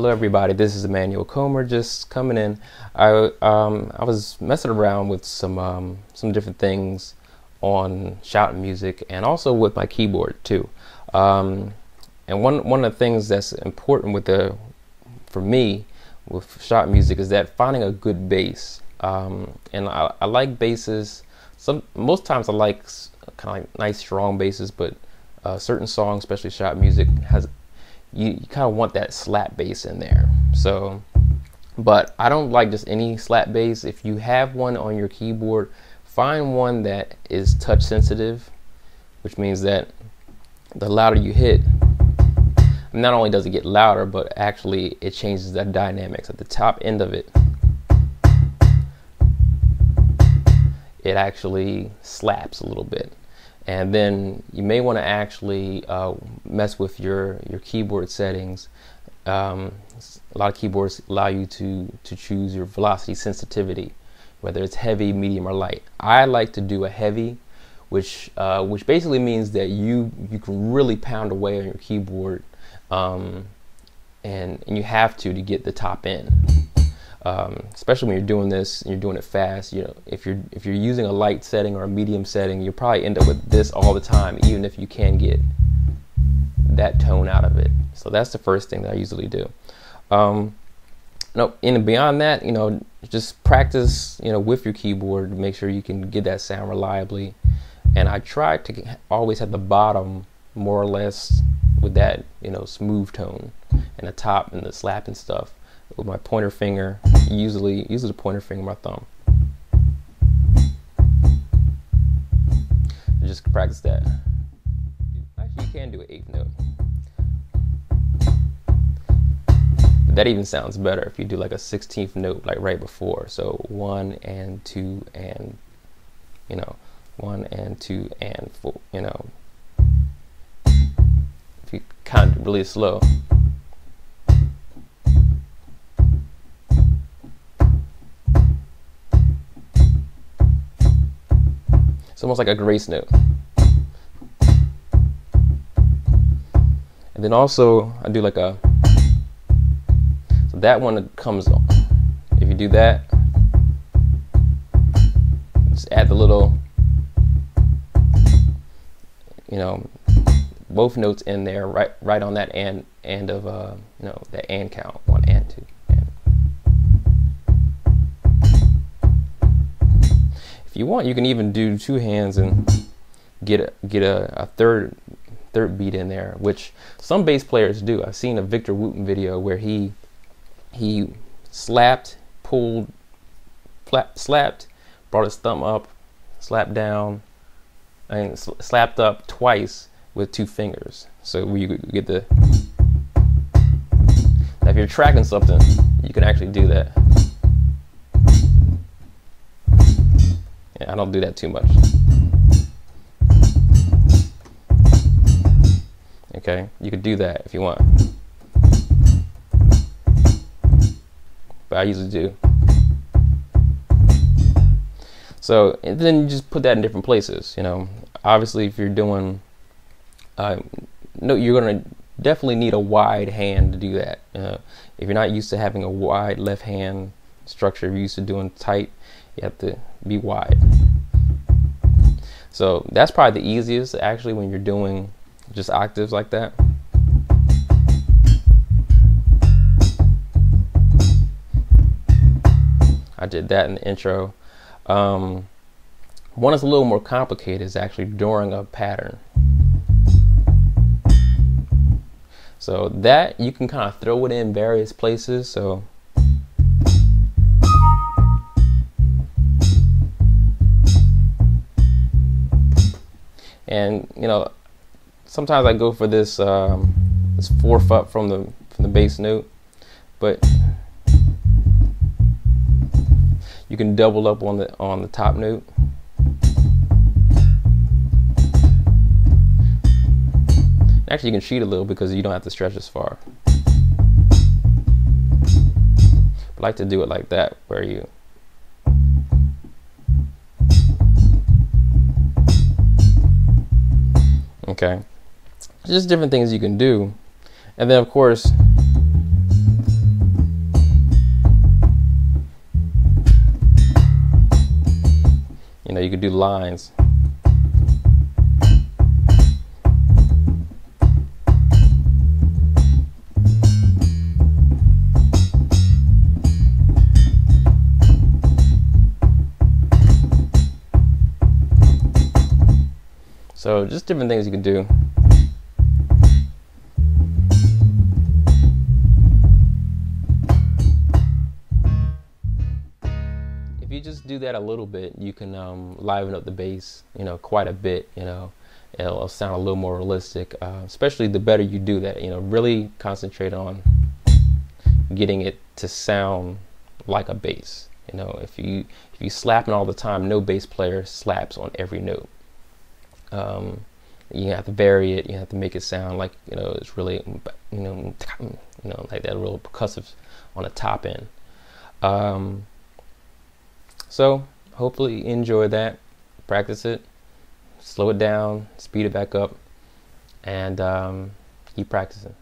Hello everybody, this is Immanuel just coming in. I was messing around with some different things on shout music and also with my keyboard too. And one of the things that's important for me with shout music is that finding a good bass. And I like basses. Most times I like kind of like nice strong basses, but certain songs, especially shout music, has you kind of want that slap bass in there. So, but I don't like just any slap bass. If you have one on your keyboard, find one that is touch sensitive, which means that the louder you hit, not only does it get louder, but actually it changes the dynamics at the top end of it. It actually slaps a little bit. And then you may want to actually mess with your keyboard settings. A lot of keyboards allow you to choose your velocity sensitivity, whether it's heavy, medium, or light. I like to do a heavy, which basically means that you can really pound away on your keyboard, and you have to get the top end. Especially when you're doing this and you're doing it fast. You know, if you're using a light setting or a medium setting, you'll probably end up with this all the time, even if you can get that tone out of it. So that's the first thing that I usually do. No, and beyond that, just practice, with your keyboard, make sure you can get that sound reliably. And I try to always have the bottom more or less with that, smooth tone, and the top and the slapping stuff with my pointer finger, usually the pointer finger, my thumb. Just practice that. Actually, you can do an 8th note. That even sounds better if you do like a 16th note, like right before. So 1 and 2 and 1 and 2 and 4. If you count really slow. It's almost like a grace note. And then also I do like so that one comes on. If you do that, just add the little, both notes in there, right on that end of that and count, 1 and 2. If you want, you can even do 2 hands and get a third beat in there, which some bass players do. I've seen a Victor Wooten video where he slapped, pulled, slapped, brought his thumb up, slapped down, and slapped up twice with 2 fingers. So you get the. Now if you're tracking something, you can actually do that. I don't do that too much. Okay, you could do that if you want, but I usually do. So, and then you just put that in different places. Obviously, if you're doing, you're gonna definitely need a wide hand to do that. If you're not used to having a wide left hand structure, if you're used to doing tight, you have to be wide. So that's probably the easiest, actually, when you're doing just octaves like that. I did that in the intro. One that's a little more complicated is actually during a pattern. So that you can kind of throw it in various places. So and sometimes I go for this 4th up from the bass note, but you can double up on the top note. Actually, you can cheat a little because you don't have to stretch as far. I like to do it like that, where you. Okay, just different things you can do. And then of course you could do lines. So just different things you can do. If you just do that a little bit, you can liven up the bass, quite a bit. It'll sound a little more realistic. Especially the better you do that. Really concentrate on getting it to sound like a bass. If you slapping all the time, no bass player slaps on every note. You have to vary it. You have to make it sound like it's really like that real percussive on the top end. So hopefully enjoy that. Practice it. Slow it down. Speed it back up. And keep practicing.